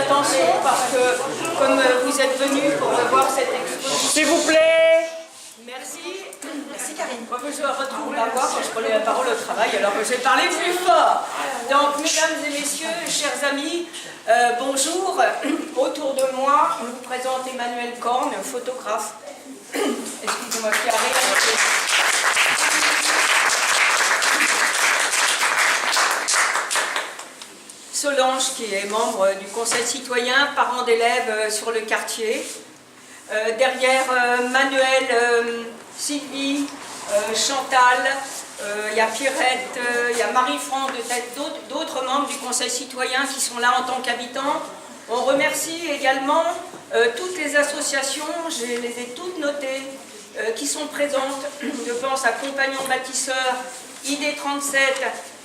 attention parce que comme vous êtes venus pour voir cette exposition... S'il vous plaît. Merci. Merci Karine. Moi, je retrouve la voix quand je prenais la parole au travail, alors que je vais parler plus fort. Donc, mesdames et messieurs, chers amis, bonjour. Autour de moi, je vous présente Emmanuel Korn, photographe. Excusez-moi, qui arrive. Solange, qui est membre du Conseil citoyen, parent d'élèves sur le quartier. Derrière Manuel, Sylvie, Chantal, il y a Pierrette, il y a Marie-France, d'autres membres du Conseil citoyen qui sont là en tant qu'habitants. On remercie également toutes les associations, je les ai toutes notées, qui sont présentes. Je pense à Compagnons Bâtisseurs, ID37,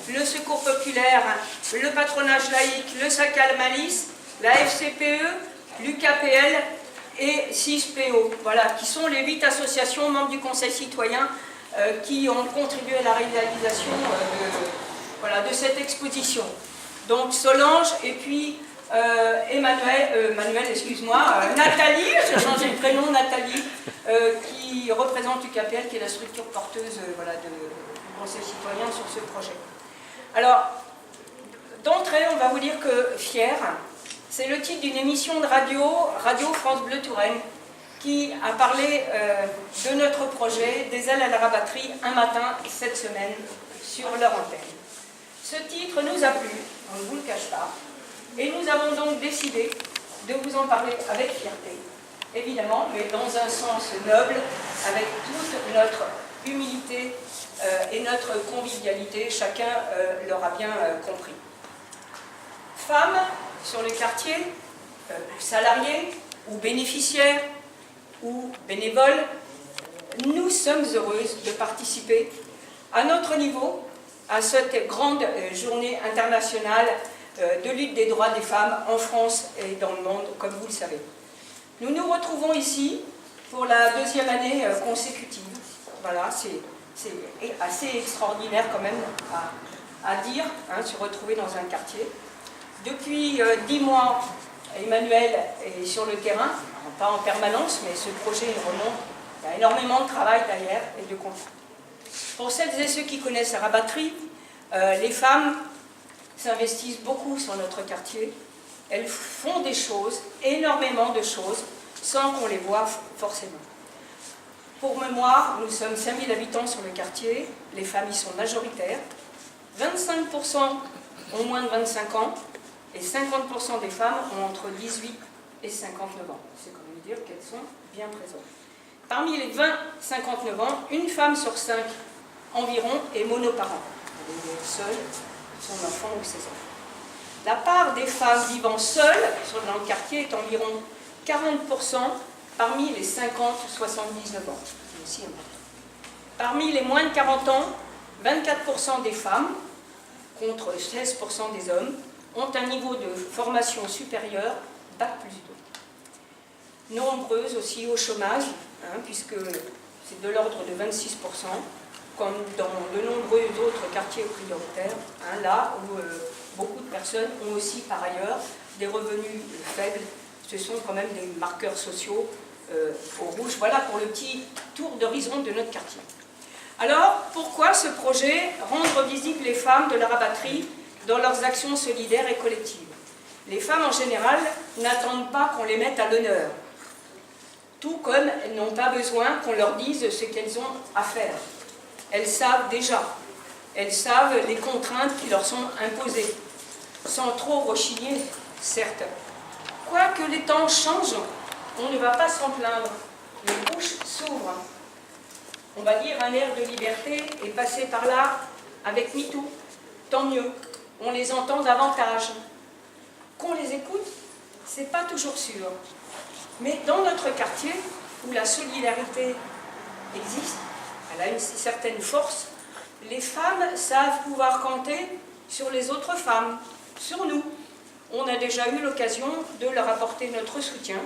le Secours Populaire, le Patronage Laïque, le Sacal Malice, la FCPE, l'UKPL et 6PO, voilà, qui sont les 8 associations membres du Conseil citoyen qui ont contribué à la réalisation de cette exposition. Donc Solange et puis Nathalie, j'ai changé de prénom, Nathalie, qui représente l'UKPL, qui est la structure porteuse du Conseil citoyen sur ce projet. Alors, d'entrée, on va vous dire que Fier, c'est le titre d'une émission de Radio France Bleu Touraine, qui a parlé de notre projet des ailes à la rabatterie un matin cette semaine sur leur antenne. Ce titre nous a plu, on ne vous le cache pas, et nous avons donc décidé de vous en parler avec fierté, évidemment, mais dans un sens noble, avec toute notre humilité et notre convivialité, chacun l'aura bien compris. Femmes sur le quartier, salariés ou bénéficiaires ou bénévoles, nous sommes heureuses de participer à notre niveau à cette grande journée internationale de lutte des droits des femmes en France et dans le monde, comme vous le savez. Nous nous retrouvons ici pour la 2e année consécutive. Voilà, c'est assez extraordinaire quand même à dire, se retrouver dans un quartier. Depuis 10 mois, Emmanuel est sur le terrain, pas en permanence, mais ce projet remonte. Il y a énormément de travail derrière et de contact. Pour celles et ceux qui connaissent la rabatterie, les femmes s'investissent beaucoup sur notre quartier. Elles font des choses, énormément de choses, sans qu'on les voie forcément. Pour mémoire, nous sommes 5000 habitants sur le quartier, les femmes y sont majoritaires, 25% ont moins de 25 ans et 50% des femmes ont entre 18 et 59 ans. C'est quand même dire qu'elles sont bien présentes. Parmi les 20-59 ans, une femme sur 5 environ est monoparent. Elle est seule, son enfant ou ses enfants. La part des femmes vivant seules dans le quartier est environ 40% parmi les 50-79 ans. C'est aussi important. Parmi les moins de 40 ans, 24% des femmes, contre 16% des hommes, ont un niveau de formation supérieur, Bac plus 2. Nombreuses aussi au chômage, puisque c'est de l'ordre de 26%, comme dans de nombreux autres quartiers prioritaires, là où beaucoup de personnes ont aussi par ailleurs des revenus faibles. Ce sont quand même des marqueurs sociaux au rouge. Voilà pour le petit tour d'horizon de notre quartier. Alors, pourquoi ce projet rendre visibles les femmes de la rabatterie dans leurs actions solidaires et collectives? Les femmes en général n'attendent pas qu'on les mette à l'honneur, tout comme elles n'ont pas besoin qu'on leur dise ce qu'elles ont à faire. Elles savent déjà, elles savent les contraintes qui leur sont imposées, sans trop rechigner, certes. Quoique les temps changent, on ne va pas s'en plaindre, les bouches s'ouvrent. On va dire un air de liberté est passé par là avec MeToo, tant mieux, on les entend davantage. Qu'on les écoute, c'est pas toujours sûr. Mais dans notre quartier, où la solidarité existe, elle a une certaine force, les femmes savent pouvoir compter sur les autres femmes, sur nous. On a déjà eu l'occasion de leur apporter notre soutien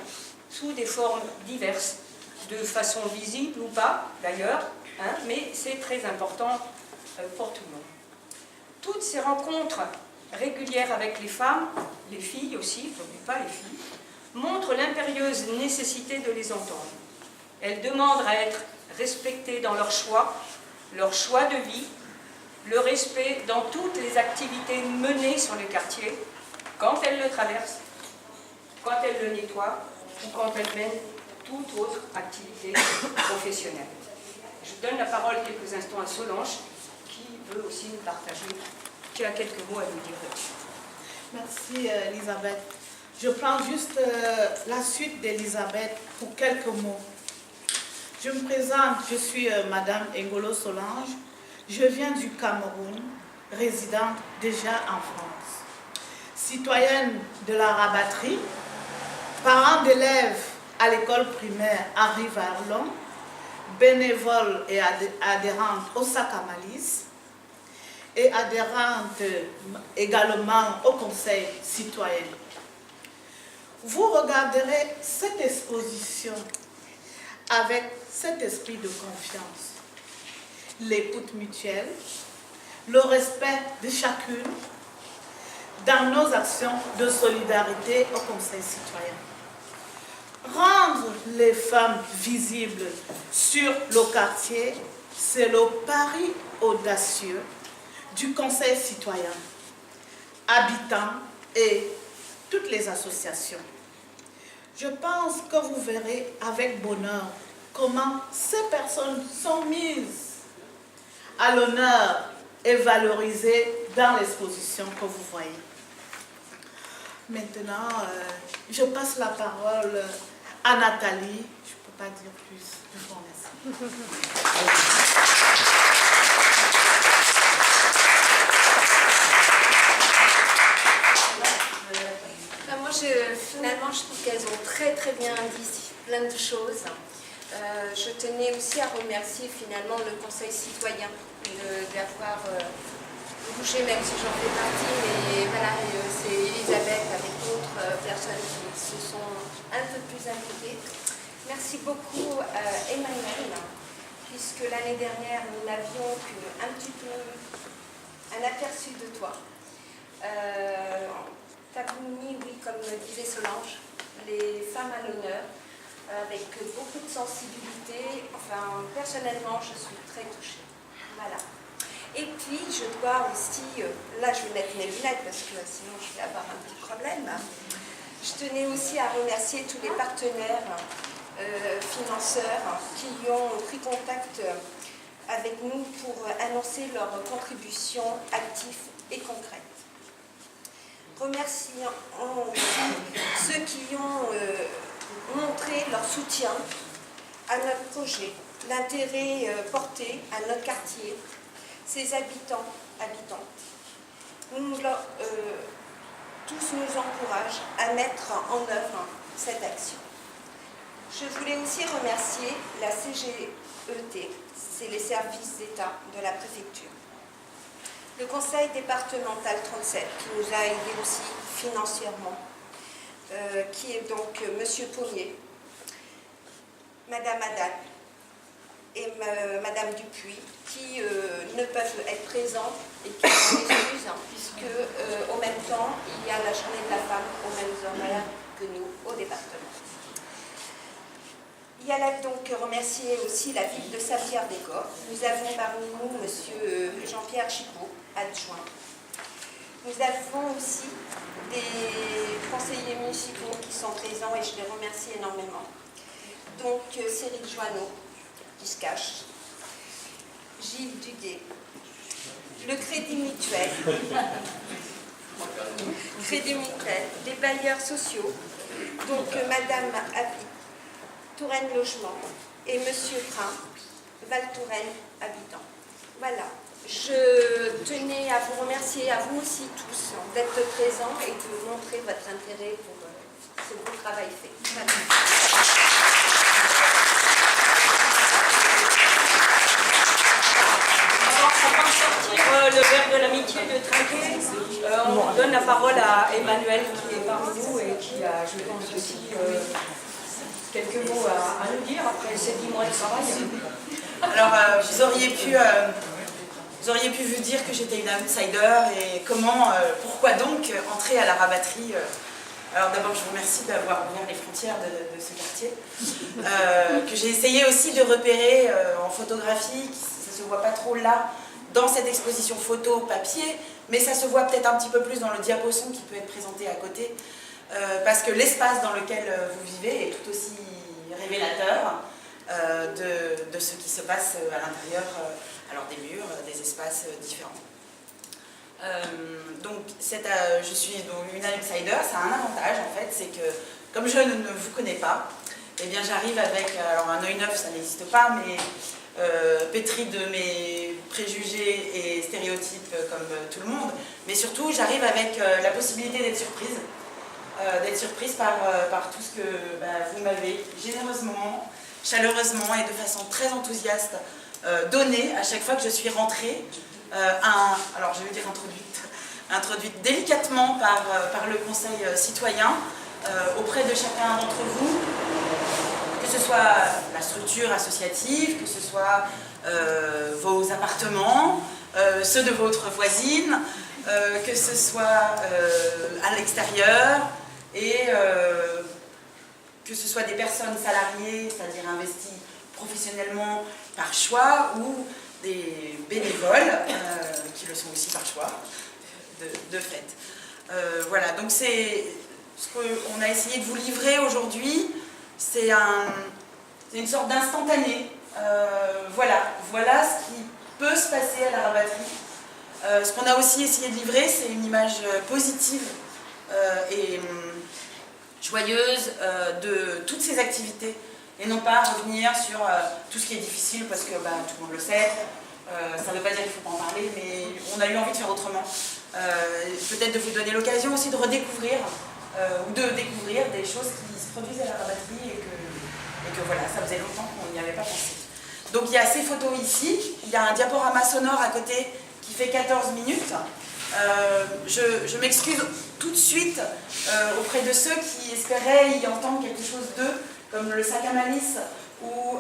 sous des formes diverses, de façon visible ou pas d'ailleurs, mais c'est très important pour tout le monde. Toutes ces rencontres régulière avec les femmes, les filles aussi, n'oublie pas les filles, montre l'impérieuse nécessité de les entendre. Elles demandent à être respectées dans leurs choix de vie, le respect dans toutes les activités menées sur le quartier, quand elles le traversent, quand elles le nettoient ou quand elles mènent toute autre activité professionnelle. Je donne la parole quelques instants à Solange, qui veut aussi nous partager, qui a quelques mots à nous dire là-dessus. Merci Elisabeth. Je prends juste la suite d'Elisabeth pour quelques mots. Je me présente, je suis Madame Engolo Solange. Je viens du Cameroun, résidente déjà en France. Citoyenne de la Rabatterie, parent d'élèves à l'école primaire Henri Varlon, bénévole et adhérente au Sacamalis et adhérente également au Conseil citoyen. Vous regarderez cette exposition avec cet esprit de confiance, l'écoute mutuelle, le respect de chacune dans nos actions de solidarité au Conseil citoyen. Rendre les femmes visibles sur le quartier, c'est le pari audacieux du Conseil citoyen, habitants et toutes les associations. Je pense que vous verrez avec bonheur comment ces personnes sont mises à l'honneur et valorisées dans l'exposition que vous voyez. Maintenant, je passe la parole à Nathalie. Je ne peux pas dire plus. Je vous remercie. Moi, finalement, je trouve qu'elles ont très bien dit plein de choses. Je tenais aussi à remercier finalement le Conseil citoyen d'avoir bougé, même si j'en fais partie, mais voilà, c'est Elisabeth avec d'autres personnes qui se sont un peu plus impliquées. Merci beaucoup Emmanuel, puisque l'année dernière, nous n'avions qu'un petit peu un aperçu de toi. Tu as mis, oui, comme disait Solange, les femmes à l'honneur, avec beaucoup de sensibilité. Enfin, personnellement, je suis très touchée. Voilà. Et puis, je dois aussi, là je vais mettre mes lunettes parce que sinon je vais avoir un petit problème. Je tenais aussi à remercier tous les partenaires financeurs qui ont pris contact avec nous pour annoncer leur contribution active et concrète. Remercions aussi ceux qui ont montré leur soutien à notre projet, l'intérêt porté à notre quartier, ses habitants, tous nous encouragent à mettre en œuvre cette action. Je voulais aussi remercier la CGET, c'est les services d'État de la préfecture, le conseil départemental 37 qui nous a aidés aussi financièrement, qui est donc Monsieur Pommier, Madame Haddad et Madame Dupuis, qui ne peuvent être présents et qui sont excuses, puisque au même temps, il y a la journée de la femme aux mêmes horaires que nous au département. Il y a là donc remercier aussi la ville de Saint-Pierre-des-Corps. Nous avons parmi nous Monsieur Jean-Pierre Chipot, adjoint. Nous avons aussi des conseillers municipaux qui sont présents et je les remercie énormément. Donc Cyril Joanneau, qui se cache, Gilles Dudet, le Crédit Mutuel, les bailleurs sociaux, donc Madame Abi, Touraine Logement, et Monsieur Brun, Val Touraine Habitant. Voilà. Je tenais à vous remercier, à vous aussi tous, d'être présents et de montrer votre intérêt pour ce beau travail fait. Voilà. Avant de sortir le verre de l'amitié de Trinquet, on donne la parole à Emmanuel qui est parmi nous et qui a, je pense aussi, quelques mots à nous dire après ces 10 mois de travail. Alors, vous Vous auriez pu vous dire que j'étais une outsider et comment, pourquoi donc entrer à la rabatterie. Alors d'abord, je vous remercie d'avoir ouvert les frontières de ce quartier, que j'ai essayé aussi de repérer en photographie, ça ne se voit pas trop là, dans cette exposition photo papier, mais ça se voit peut-être un petit peu plus dans le diaposon qui peut être présenté à côté, parce que l'espace dans lequel vous vivez est tout aussi révélateur de ce qui se passe à l'intérieur, alors des murs, des espaces différents. Donc je suis donc une outsider, ça a un avantage en fait, c'est que comme je ne vous connais pas, eh bien j'arrive avec, alors un œil neuf ça n'existe pas, mais pétri de mes préjugés et stéréotypes comme tout le monde, mais surtout j'arrive avec la possibilité d'être surprise par tout ce que vous m'avez généreusement, chaleureusement et de façon très enthousiaste donné à chaque fois que je suis rentrée, alors je vais dire introduite délicatement par le Conseil citoyen auprès de chacun d'entre vous, que ce soit la structure associative, que ce soit vos appartements, ceux de votre voisine, que ce soit à l'extérieur et que ce soit des personnes salariées, c'est-à-dire investies professionnellement par choix, ou des bénévoles qui le sont aussi par choix, de fait. Voilà, donc c'est ce qu'on a essayé de vous livrer aujourd'hui, c'est une sorte d'instantané. Voilà ce qui peut se passer à la rabatterie. Ce qu'on a aussi essayé de livrer, c'est une image positive et joyeuse de toutes ces activités, et non pas revenir sur tout ce qui est difficile, parce que tout le monde le sait, ça ne veut pas dire qu'il ne faut pas en parler, mais on a eu envie de faire autrement. Peut-être de vous donner l'occasion aussi de redécouvrir ou de découvrir des choses qui se produisent à la rabatterie et que voilà, ça faisait longtemps qu'on n'y avait pas pensé. Donc il y a ces photos ici, il y a un diaporama sonore à côté qui fait 14 minutes. Je m'excuse tout de suite auprès de ceux qui espéraient y entendre quelque chose d'eux, comme le sac à malice, où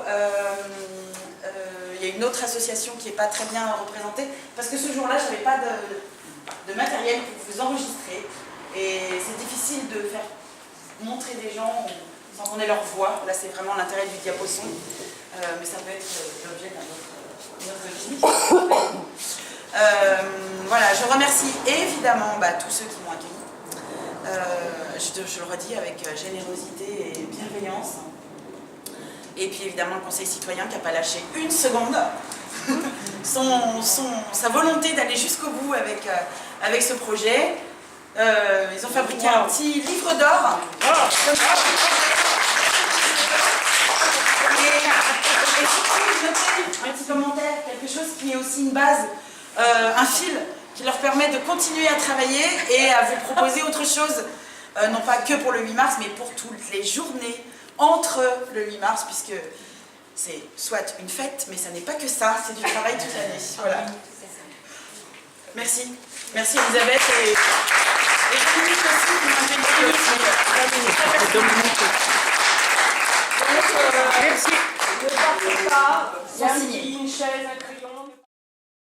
il y a une autre association qui n'est pas très bien représentée, parce que ce jour-là, je n'avais pas de matériel pour vous enregistrer, et c'est difficile de faire montrer des gens sans qu'on ait leur voix. Là, c'est vraiment l'intérêt du diaposon, mais ça peut être l'objet d'un autre visite. Voilà, je remercie évidemment tous ceux qui m'ont accueilli. Je le redis avec générosité et bienveillance. Et puis évidemment le Conseil citoyen qui n'a pas lâché une seconde sa volonté d'aller jusqu'au bout avec ce projet. Ils ont fabriqué un petit livre d'or. Et surtout, notez un petit commentaire, quelque chose qui est aussi une base, un fil qui leur permet de continuer à travailler et à vous proposer autre chose, non pas que pour le 8 mars, mais pour toutes les journées entre le 8 mars, puisque c'est soit une fête, mais ça n'est pas que ça, c'est du travail toute l'année. Voilà. Merci. Merci Elisabeth et Dominique aussi qui m'a fait Merci. Ne partez pas, il y a une chaise, un